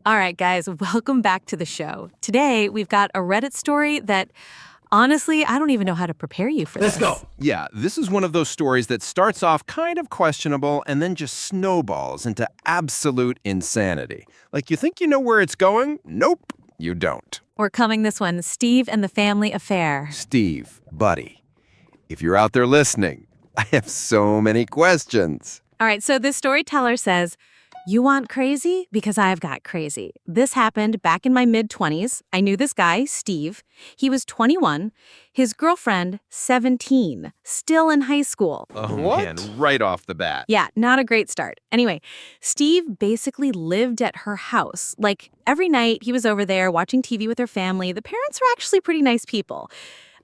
All right, guys, welcome back to the show. Today, we've got a Reddit story that, honestly, I don't even know how to prepare you for this. Let's go. Yeah, this is one of those stories that starts off kind of questionable and then just snowballs into absolute insanity. Like, you think you know where it's going? Nope, you don't. We're coming this one, Steve and the Family Affair. Steve, buddy, if you're out there listening, I have so many questions. All right, so this storyteller says, you want crazy? Because I've got crazy. This happened back in my mid-20s. I knew this guy, Steve. He was 21. His girlfriend, 17. Still in high school. Oh, What? man, right off the bat. Yeah, not a great start. Anyway, Steve basically lived at her house. Like, every night he was over there watching TV with her family. The parents were actually pretty nice people.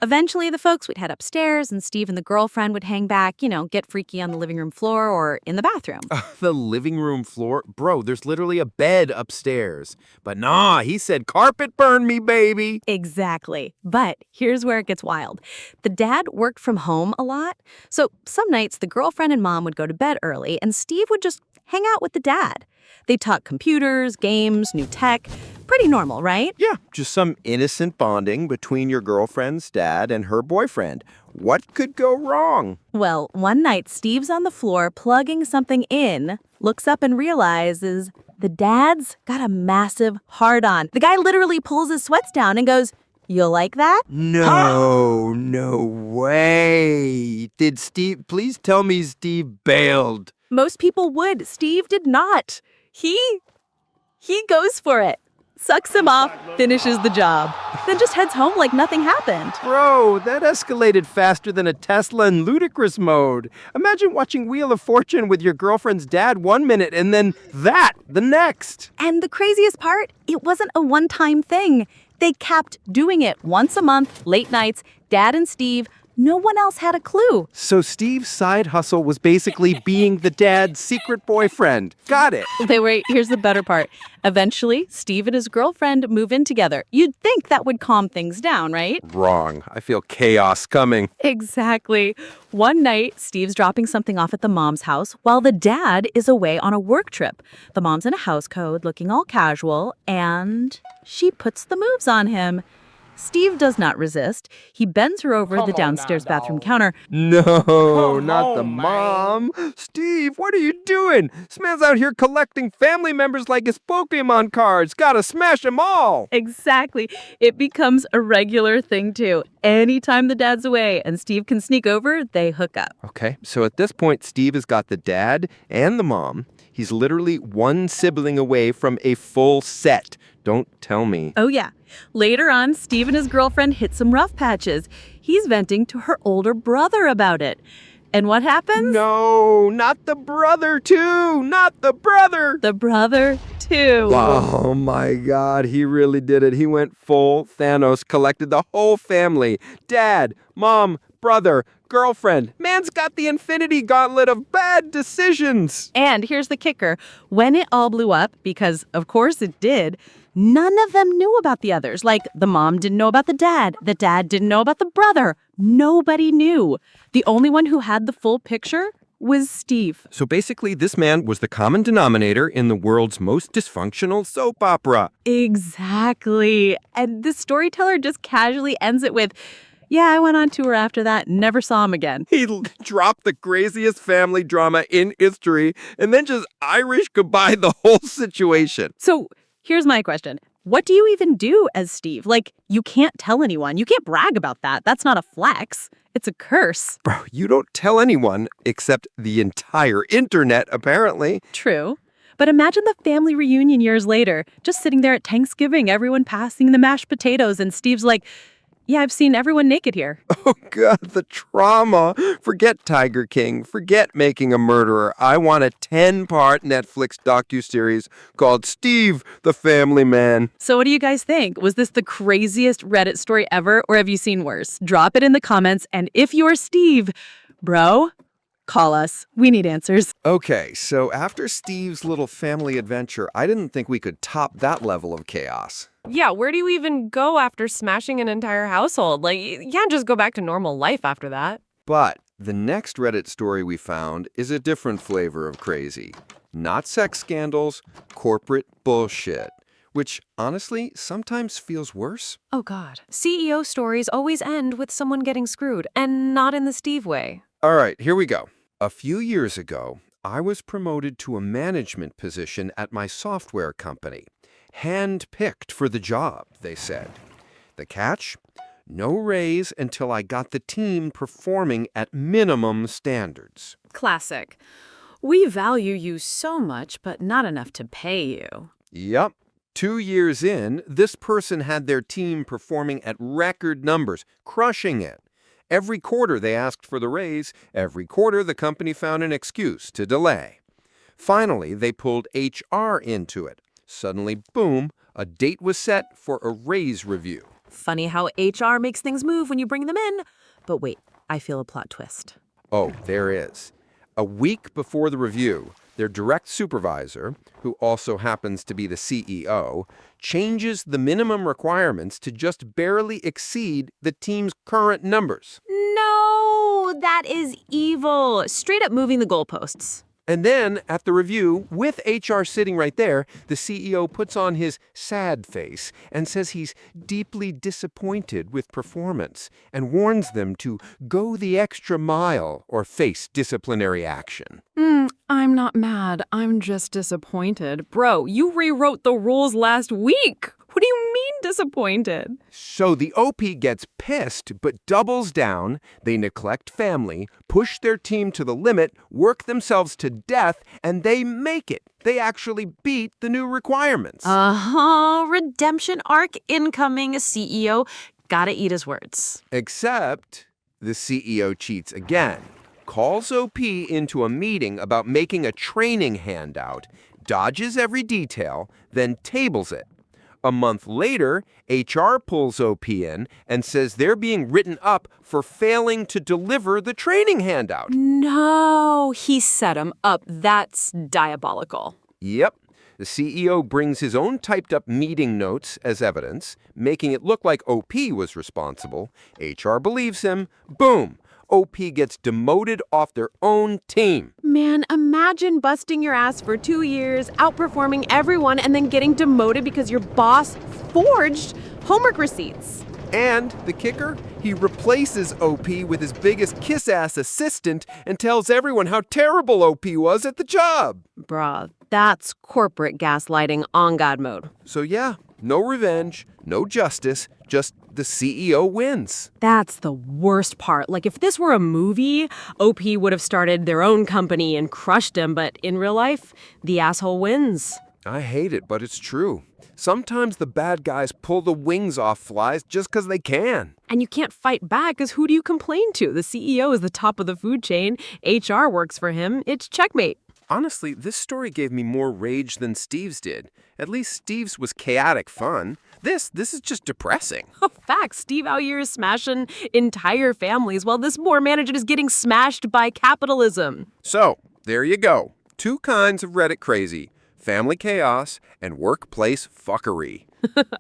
Eventually, the folks would head upstairs, and Steve and the girlfriend would hang back, get freaky on the living room floor or in the bathroom. The living room floor? Bro, there's literally a bed upstairs. But nah, he said, carpet burn me, baby. Exactly. But here's where it gets wild. The dad worked from home a lot, so some nights the girlfriend and mom would go to bed early, and Steve would just hang out with the dad. They'd talk computers, games, new tech. Pretty normal, right? Yeah, just some innocent bonding between your girlfriend's dad and her boyfriend. What could go wrong? Well, one night Steve's on the floor plugging something in, looks up and realizes the dad's got a massive hard-on. The guy literally pulls his sweats down and goes, "You like that?" No way. Did Steve, please tell me Steve bailed. Most people would. Steve did not. He goes for it. Sucks him off, finishes the job, then just heads home like nothing happened. Bro, that escalated faster than a Tesla in ludicrous mode. Imagine watching Wheel of Fortune with your girlfriend's dad one minute and then that the next. And the craziest part, it wasn't a one-time thing. They kept doing it once a month, late nights, Dad and Steve. No one else had a clue. So Steve's side hustle was basically being the dad's secret boyfriend. Got it. Wait, here's the better part. Eventually, Steve and his girlfriend move in together. You'd think that would calm things down, right? Wrong. I feel chaos coming. Exactly. One night, Steve's dropping something off at the mom's house while the dad is away on a work trip. The mom's in a house coat, looking all casual, and she puts the moves on him. Steve does not resist. He bends her over the downstairs bathroom counter. No, not the mom. Steve, what are you doing? This man's out here collecting family members like his Pokemon cards. Gotta smash them all. Exactly. It becomes a regular thing, too. Anytime the dad's away and Steve can sneak over, they hook up. Okay, so at this point, Steve has got the dad and the mom. He's literally one sibling away from a full set. Don't tell me. Oh, yeah. Later on, Steve and his girlfriend hit some rough patches. He's venting to her older brother about it. And what happens? No, not the brother, too. Not the brother. The brother, too. Oh, my God. He really did it. He went full Thanos, collected the whole family. Dad, mom, brother, girlfriend. Man's got the infinity gauntlet of bad decisions. And here's the kicker. When it all blew up, because of course it did, none of them knew about the others. Like, the mom didn't know about the dad didn't know about the brother. Nobody knew. The only one who had the full picture was Steve. So basically, this man was the common denominator in the world's most dysfunctional soap opera. Exactly. And the storyteller just casually ends it with, "Yeah, I went on tour after that, never saw him again." He dropped the craziest family drama in history and then just Irish goodbye the whole situation. So here's my question. What do you even do as Steve? Like, you can't tell anyone. You can't brag about that. That's not a flex. It's a curse. Bro, you don't tell anyone except the entire internet, apparently. True. But imagine the family reunion years later, just sitting there at Thanksgiving, everyone passing the mashed potatoes, and Steve's like, "Yeah, I've seen everyone naked here." Oh, God, the trauma. Forget Tiger King. Forget Making a Murderer. I want a 10-part Netflix docuseries called Steve, the Family Man. So what do you guys think? Was this the craziest Reddit story ever, or have you seen worse? Drop it in the comments, and if you're Steve, bro, call us. We need answers. Okay, so after Steve's little family adventure, I didn't think we could top that level of chaos. Yeah, where do you even go after smashing an entire household? Like, you can't just go back to normal life after that. But the next Reddit story we found is a different flavor of crazy. Not sex scandals, corporate bullshit. which honestly sometimes feels worse. Oh, God. CEO stories always end with someone getting screwed, and not in the Steve way. All right, here we go. A few years ago, I was promoted to a management position at my software company. Hand-picked for the job, they said. The catch? No raise until I got the team performing at minimum standards. Classic. We value you so much, but not enough to pay you. Yep. 2 years in, this person had their team performing at record numbers, crushing it. Every quarter they asked for the raise. Every quarter the company found an excuse to delay. Finally, they pulled HR into it. Suddenly, boom, a date was set for a raise review. Funny how HR makes things move when you bring them in. But wait, I feel a plot twist. Oh, there is. A week before the review, their direct supervisor, who also happens to be the CEO, changes the minimum requirements to just barely exceed the team's current numbers. No, that is evil. Straight up moving the goalposts. And then, at the review, with HR sitting right there, the CEO puts on his sad face and says he's deeply disappointed with performance and warns them to go the extra mile or face disciplinary action. I'm not mad. I'm just disappointed. Bro, you rewrote the rules last week. What do you mean disappointed? So the OP gets pissed but doubles down. They neglect family, push their team to the limit, work themselves to death, and they make it. They actually beat the new requirements. Redemption arc incoming. CEO gotta eat his words. Except the CEO cheats again, calls OP into a meeting about making a training handout, dodges every detail, then tables it. A month later, HR pulls OP in and says they're being written up for failing to deliver the training handout. No, he set him up. That's diabolical. Yep. The CEO brings his own typed-up meeting notes as evidence, making it look like OP was responsible. HR believes him. Boom! OP gets demoted off their own team. Man, imagine busting your ass for 2 years, outperforming everyone, and then getting demoted because your boss forged homework receipts. And the kicker? He replaces OP with his biggest kiss-ass assistant and tells everyone how terrible OP was at the job. Bruh, that's corporate gaslighting on God mode. So yeah, no revenge, no justice, just the CEO wins. That's the worst part. Like, if this were a movie, OP would have started their own company and crushed him, but in real life, the asshole wins. I hate it, but it's true. Sometimes the bad guys pull the wings off flies just because they can. And you can't fight back, because who do you complain to? The CEO is the top of the food chain. HR works for him. It's checkmate. Honestly, this story gave me more rage than Steve's did. At least Steve's was chaotic fun. This is just depressing. Oh, facts. Steve out here is smashing entire families while this poor manager is getting smashed by capitalism. So, there you go. 2 kinds of Reddit crazy. Family chaos and workplace fuckery.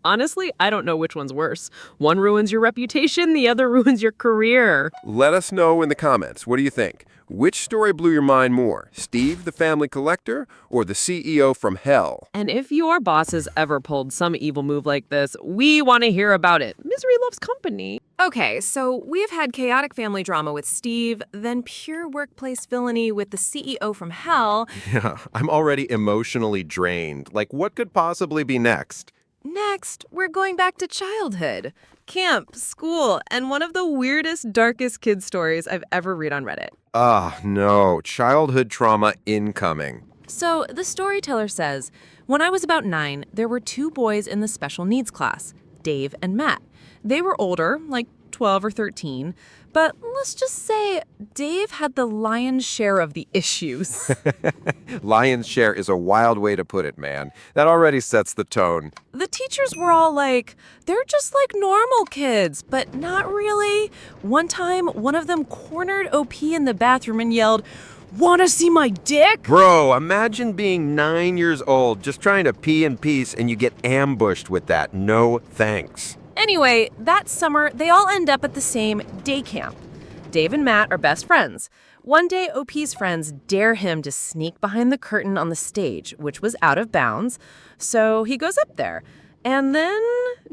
Honestly, I don't know which one's worse. One ruins your reputation, the other ruins your career. Let us know in the comments. What do you think? Which story blew your mind more? Steve, the family collector, or the CEO from hell? And if your boss has ever pulled some evil move like this, we want to hear about it. Misery loves company. Okay, so we've had chaotic family drama with Steve, then pure workplace villainy with the CEO from hell. Yeah, I'm already emotionally drained. Like, what could possibly be next? Next, we're going back to childhood, camp, school, and one of the weirdest, darkest kid stories I've ever read on Reddit. Ah, no. Childhood trauma incoming. So the storyteller says, when I was about 9, there were 2 boys in the special needs class, Dave and Matt. They were older, like 12 or 13, but let's just say Dave had the lion's share of the issues. Lion's share is a wild way to put it, man. That already sets the tone. The teachers were all like, they're just like normal kids, but not really. One time, one of them cornered OP in the bathroom and yelled, "Wanna see my dick?" Bro, imagine being 9 years old, just trying to pee in peace, and you get ambushed with that. No thanks. Anyway, that summer, they all end up at the same day camp. Dave and Matt are best friends. One day, OP's friends dare him to sneak behind the curtain on the stage, which was out of bounds. So he goes up there. And then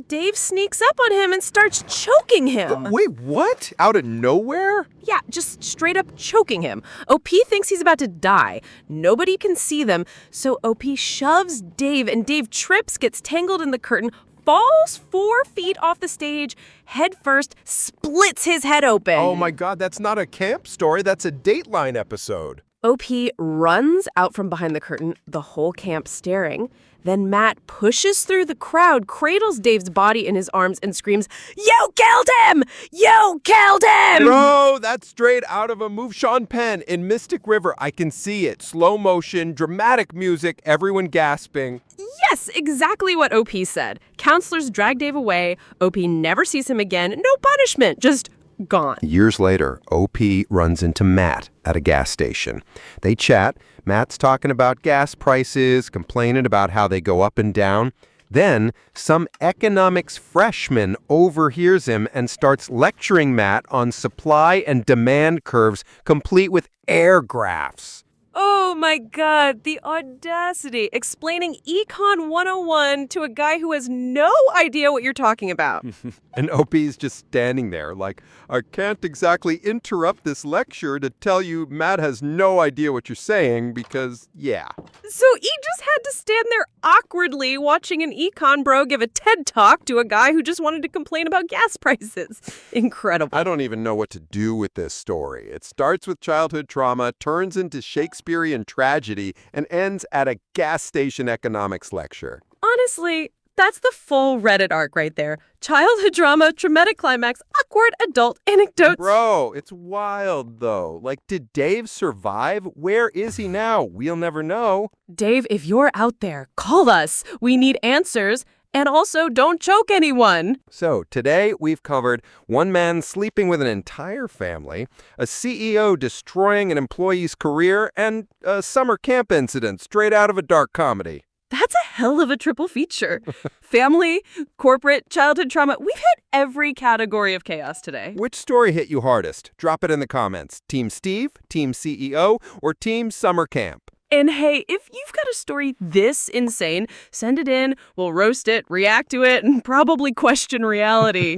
Dave sneaks up on him and starts choking him. Wait, what? Out of nowhere? Yeah, just straight up choking him. OP thinks he's about to die. Nobody can see them, so OP shoves Dave, and Dave trips, gets tangled in the curtain, falls 4 feet off the stage, head first, splits his head open. Oh my God, that's not a camp story. That's a Dateline episode. OP runs out from behind the curtain, the whole camp staring. Then Matt pushes through the crowd, cradles Dave's body in his arms, and screams, "You killed him! You killed him!" Bro, that's straight out of a move. Sean Penn in Mystic River. I can see it. Slow motion, dramatic music, everyone gasping. Yes, exactly what OP said. Counselors drag Dave away. OP never sees him again. No punishment, just gone. Years later, OP runs into Matt at a gas station. They chat. Matt's talking about gas prices, complaining about how they go up and down. Then, some economics freshman overhears him and starts lecturing Matt on supply and demand curves, complete with air graphs. Oh my God, the audacity. Explaining Econ 101 to a guy who has no idea what you're talking about. And OP's just standing there like, I can't exactly interrupt this lecture to tell you Matt has no idea what you're saying because, yeah. So he just had to stand there awkwardly watching an econ bro give a TED talk to a guy who just wanted to complain about gas prices. Incredible. I don't even know what to do with this story. It starts with childhood trauma, turns into Shakespearean tragedy, and ends at a gas station economics lecture. Honestly, that's the full Reddit arc right there. Childhood drama, traumatic climax, awkward adult anecdotes. Bro, it's wild, though. Like, did Dave survive? Where is he now? We'll never know. Dave, if you're out there, call us. We need answers. And also, don't choke anyone. So, today we've covered one man sleeping with an entire family, a CEO destroying an employee's career, and a summer camp incident straight out of a dark comedy. That's a hell of a triple feature. Family, corporate, childhood trauma. We've hit every category of chaos today. Which story hit you hardest? Drop it in the comments. Team Steve, Team CEO, or Team Summer Camp? And hey, if you've got a story this insane, send it in. We'll roast it, react to it, and probably question reality.